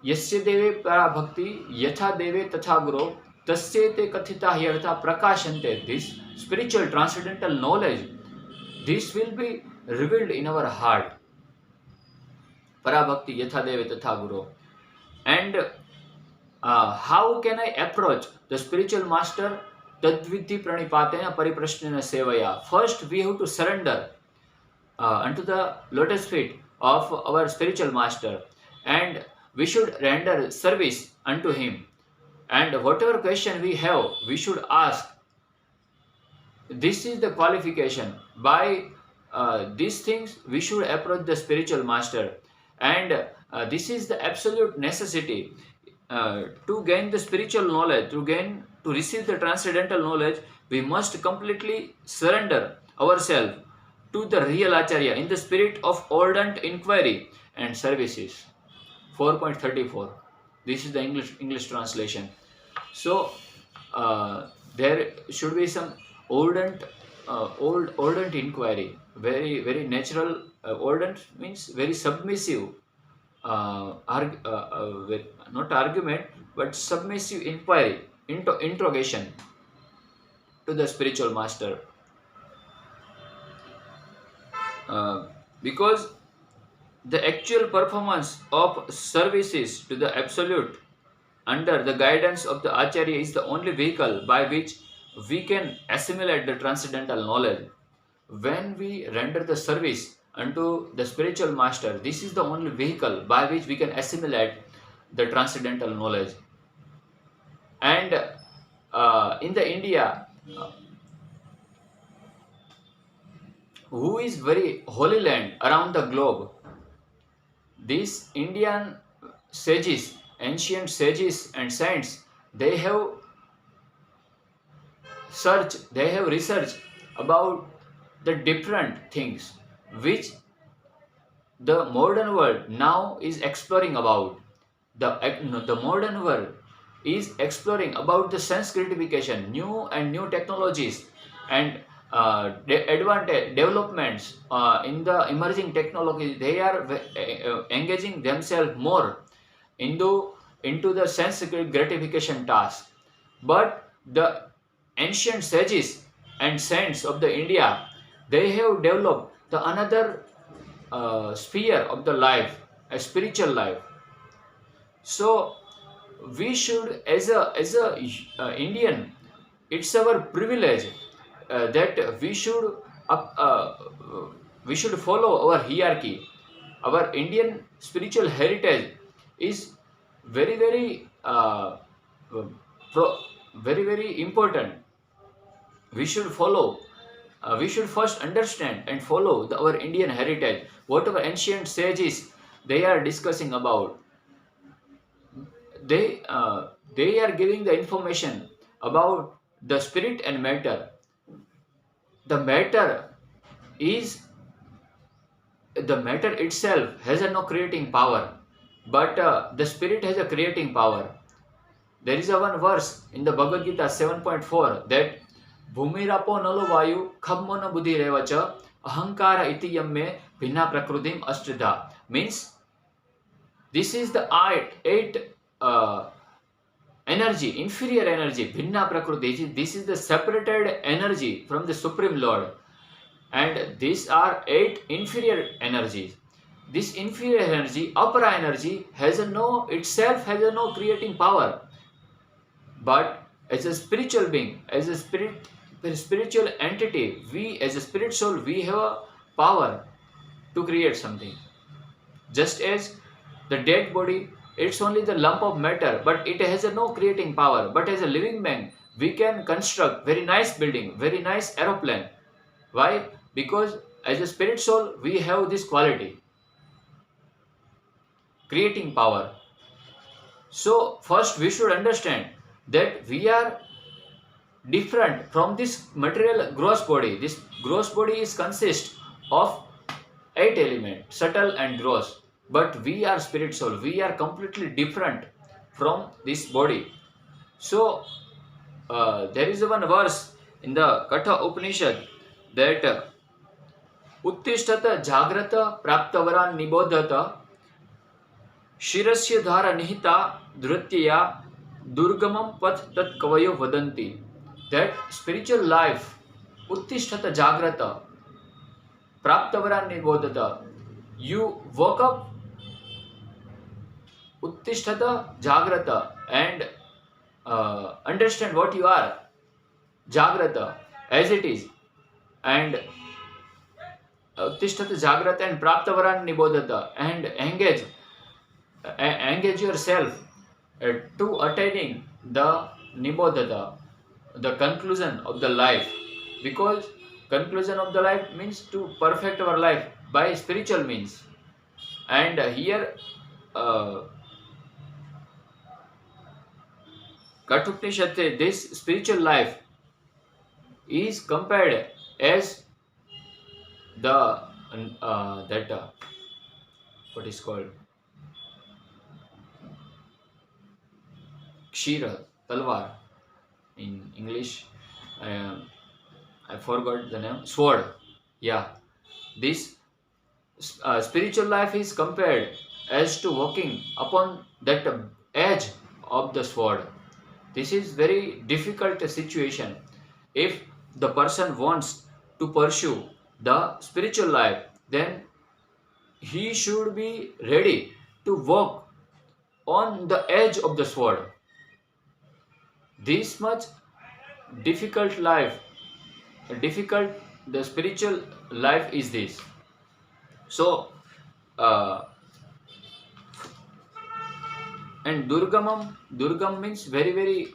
यस्य देवे परा भक्ति यथा देवे तथा गुरो तस्य ते कथिता ह्यर्था प्रकाशन्ते. This spiritual transcendental knowledge, this will be revealed in our heart. Para bhakti yatha deve tatha guru. And how can I approach the spiritual master? Tadvidhi pranipatena pariprashnena sevaya. First, we have to surrender unto the lotus feet of our spiritual master, and we should render service unto him. And whatever question we have, we should ask. This is the qualification. By these things, we should approach the spiritual master. And this is the absolute necessity to gain the spiritual knowledge, to receive the transcendental knowledge. We must completely surrender ourselves to the real Acharya in the spirit of ardent inquiry and services. 4.34. This is the English translation. So there should be some ardent inquiry, very natural. Ardent means very submissive, not argument, but submissive inquiry, interrogation to the spiritual master. Because the actual performance of services to the Absolute under the guidance of the Acharya is the only vehicle by which we can assimilate the transcendental knowledge. When we render the service unto the spiritual master, this is the only vehicle by which we can assimilate the transcendental knowledge. And in the India, who is very holy land around the globe, these Indian sages, ancient sages and saints, they have researched about the different things which the modern world now is exploring about. The modern world is exploring about the sense gratification, new technologies, and developments in the emerging technology. They are engaging themselves more into the sense gratification task. But the ancient sages and saints of the India, they have developed the another sphere of the life, a spiritual life. So we should, as a Indian, it's our privilege that we should follow our hierarchy. Our Indian spiritual heritage is very important. We should follow. We should first understand and follow our Indian heritage. Whatever ancient sages they are discussing about, they They are giving the information about the spirit and matter. The matter is the matter itself has a no creating power, but the spirit has a creating power. There is a one verse in the Bhagavad Gita 7.4 that Bhumirapo nalo vayu khammona buddhi revacha ahankara iti yamme bhinna prakrutim ashtudha. Means this is the eight energy, inferior energy, bhinna prakriti. This is the separated energy from the Supreme Lord. And these are eight inferior energies. This inferior energy, apara energy, itself has a no creating power. But as a spiritual being, as a spiritual entity, we as a spirit soul, we have a power to create something. Just as the dead body, it's only the lump of matter, but it has a no creating power. But as a living being, we can construct very nice building, very nice aeroplane. Why? Because as a spirit soul, we have this quality, creating power. So first we should understand that we are different from this material gross body. This gross body is consist of 8 elements, subtle and gross. But we are spirit soul. We are completely different from this body. So there is one verse in the Katha Upanishad that उत्तिष्ठत जाग्रत प्राप्तवरान् निबोधत शिरस्य धारा निहिता धृत्या durgamam path tat kavayo vadanti. That spiritual life, uttishtata jagrata, praptavaran nibodhata. You woke up, uttishtata jagrata, and understand what you are, jagrata, as it is, and uttishtata jagrata and praptavaran nibodhata, and engage yourself to attaining the nibodhata, the conclusion of the life. Because conclusion of the life means to perfect our life by spiritual means. And here Kathopanishad says this spiritual life is compared as the what is called Kshira, Talwar in English. I forgot the name. Sword. Yeah. This spiritual life is compared as to walking upon that edge of the sword. This is very difficult situation. If the person wants to pursue the spiritual life, then he should be ready to walk on the edge of the sword. This much difficult life, the spiritual life is this. So and durgam means very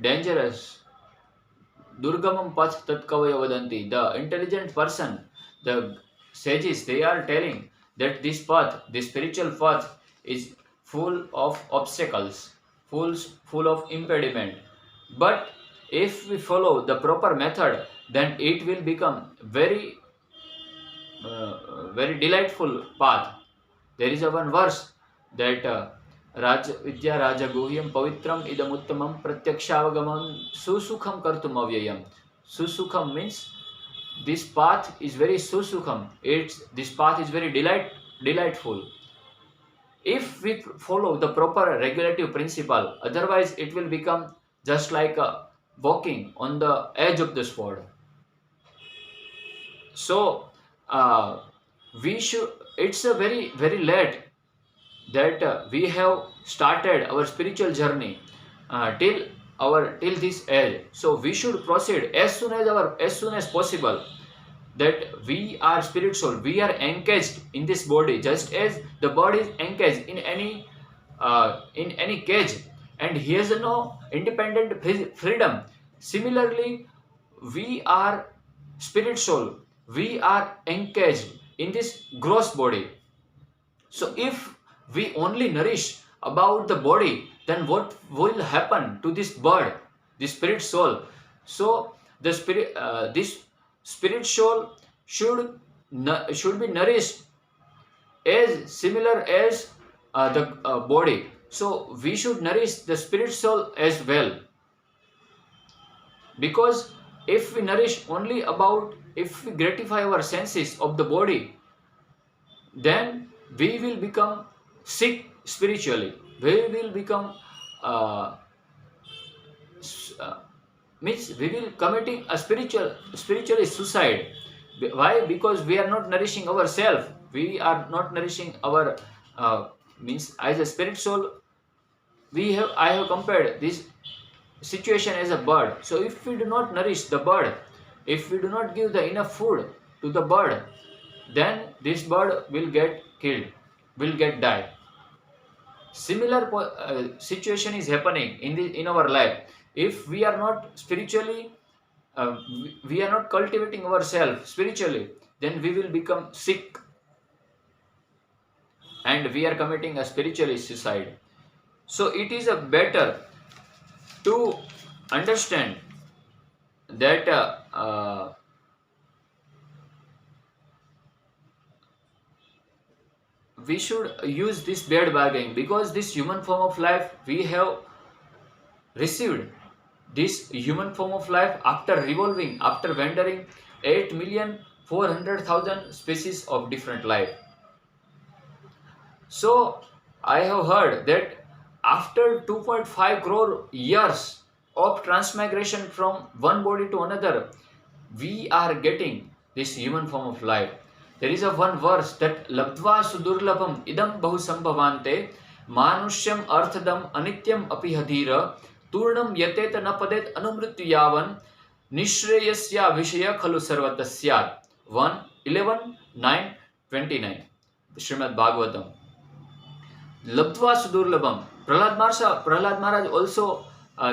dangerous. Durgamam path tat kavaya vadanti. The intelligent person, the sages, they are telling that this path, this spiritual path, is full of obstacles, full of impediment. But if we follow the proper method, then it will become very delightful path. There is a one verse that Raj Vidya Raja Guhyam Pavitram Idam Uttamam Pratyakshavagaman Susukham Kartum Avyayam. Susukham means this path is very susukham. This path is very delightful. If we follow the proper regulative principle, otherwise it will become just like walking on the edge of the sword. So we should. It's a very late that we have started our spiritual journey till this age. So we should proceed as soon as possible. That we are spirit soul, we are engaged in this body, just as the body is engaged in any cage, and he has no independent freedom. Similarly, we are spirit soul, we are engaged in this gross body. So if we only nourish about the body, then what will happen to this bird, the spirit soul? So the spirit, this spirit soul should be nourished as similar as the body. So we should nourish the spirit soul as well, because if we nourish only about, if we gratify our senses of the body, then we will become sick spiritually. We will become uh, uh, means we will committing a spiritually suicide. Why? Because we are not nourishing ourselves. We are not nourishing our means as a spirit soul. I have compared this situation as a bird. So if we do not nourish the bird, if we do not give the enough food to the bird, then this bird will get killed, will get die. Similar situation is happening in our life. If we are not spiritually, we are not cultivating ourselves spiritually, then we will become sick and we are committing a spiritual suicide. So it is a better to understand that we should use this bad bargaining, because this human form of life we have received, this human form of life after revolving, after wandering 8,400,000 species of different life. So I have heard that after 2.5 crore years of transmigration from one body to another, we are getting this human form of life. There is a one verse that labdva sudurlabham idam bahu sambhavante manushyam arthadam anityam apihadira turnam yatet na padet anumrityu yavan nishreyasya vishaya khalu sarvatasyat. 1:11:9-29 Srimad Bhagavatam. Labdva sudurlabham. Prahlad Maharaj also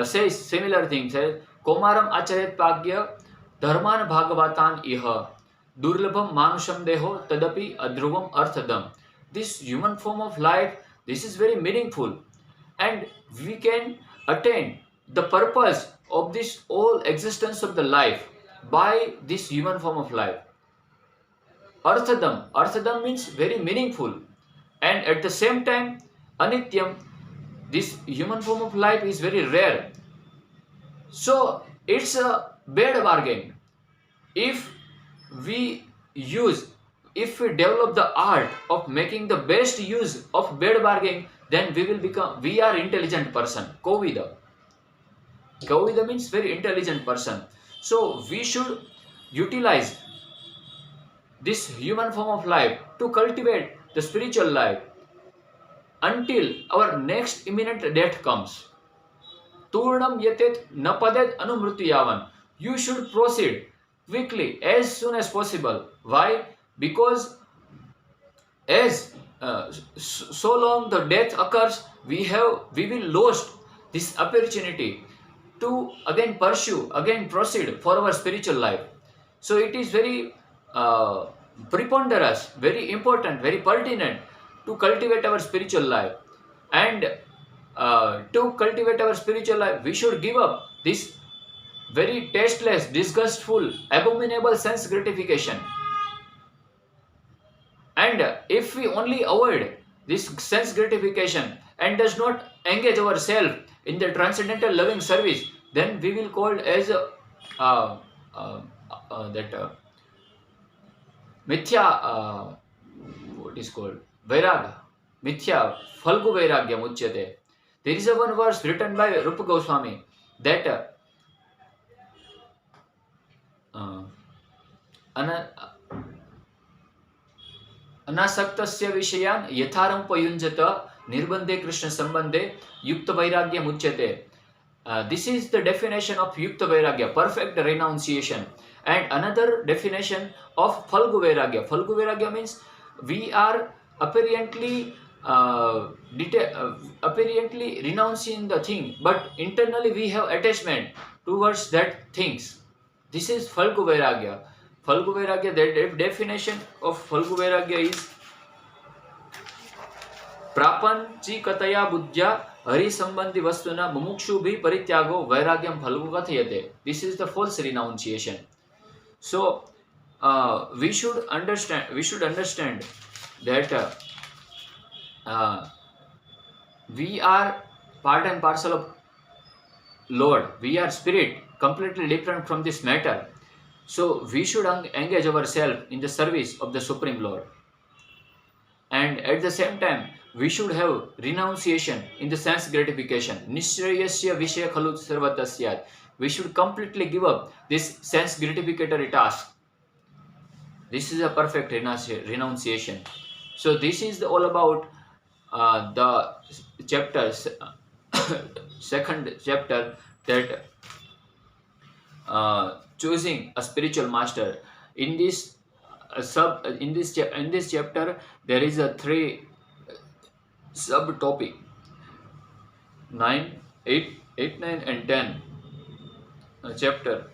says similar things. Says, Komaram acharet pagya dharman bhagavatan iha durlabham manusham deho tadapi adhruvam arthadam. This human form of life, this is very meaningful, and we can attain the purpose of this whole existence of the life by this human form of life. Arthadam means very meaningful, and at the same time anityam, this human form of life is very rare. So it's a bad bargain. If we develop the art of making the best use of bad bargain, then we are intelligent person. Kovida means very intelligent person. So we should utilize this human form of life to cultivate the spiritual life until our next imminent death comes. Turnam yatet napadet anumrityu yavan. You should proceed quickly, as soon as possible. Why? Because as so long the death occurs, we will lose this opportunity to again proceed for our spiritual life. So it is very preponderous, very important, very pertinent to cultivate our spiritual life. And to cultivate our spiritual life, we should give up this very tasteless, disgustful, abominable sense gratification. And if we only avoid this sense gratification and does not engage ourselves in the transcendental loving service, then we will called as mithya, what is called vairagya, mithya phalgu vairagya muchyate. There is a one verse written by Rupa Goswami that अनासक्तस्य विषयान् यथारम्पयुञ्जत निर्बन्धे कृष्ण सम्बन्धे युक्त वैराग्य मुच्यते. This is the definition of yukta vairagya, perfect renunciation. And another definition of phalgu vairagya. Phalgu vairagya means we are apparently renouncing the thing, but internally we have attachment towards that things. This is phalgu vairagya. Phalgu vairagya, the definition of phalgu vairagya is prapanchikataya buddhya हरिसंबंधी वस्तुना मुमुक्षुभिः परित्यागो वैराग्यं Phalgu कथयते. This is the false renunciation. So we should understand that we are part and parcel of Lord. We are spirit, completely different from this matter. So we should engage ourselves in the service of the Supreme Lord. And at the same time, we should have renunciation in the sense gratification. Nishrayasya vishaya khalu sarvatasyat. We should completely give up this sense gratificatory task. This is a perfect renunciation. So this is all about the chapters, second chapter, that choosing a spiritual master. In this in this chapter, there is a three subtopic: 9, 8, 8, 9, and 10 chapter.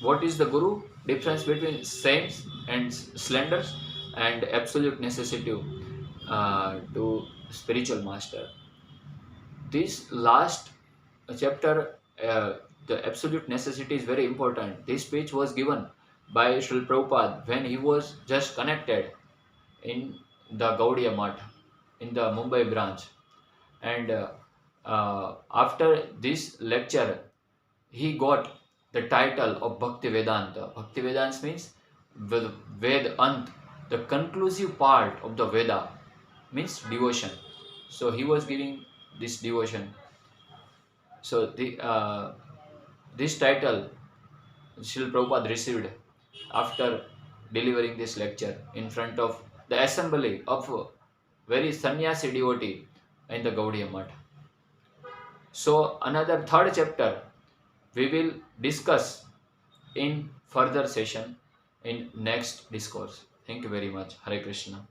What is the guru? Difference between saints and slanders, and absolute necessity to spiritual master. This last chapter, the absolute necessity is very important. This speech was given by Srila Prabhupada when he was just connected in the Gaudiya Math in the Mumbai branch. And after this lecture, he got the title of Bhakti Vedanta. Bhakti Vedanta means Ved Ant, the conclusive part of the Veda, means devotion. So he was giving this devotion. So this title Srila Prabhupada received after delivering this lecture in front of the assembly of very sannyasi devotee in the Gaudiya Math. So another third chapter we will discuss in further session in next discourse. Thank you very much. Hare Krishna.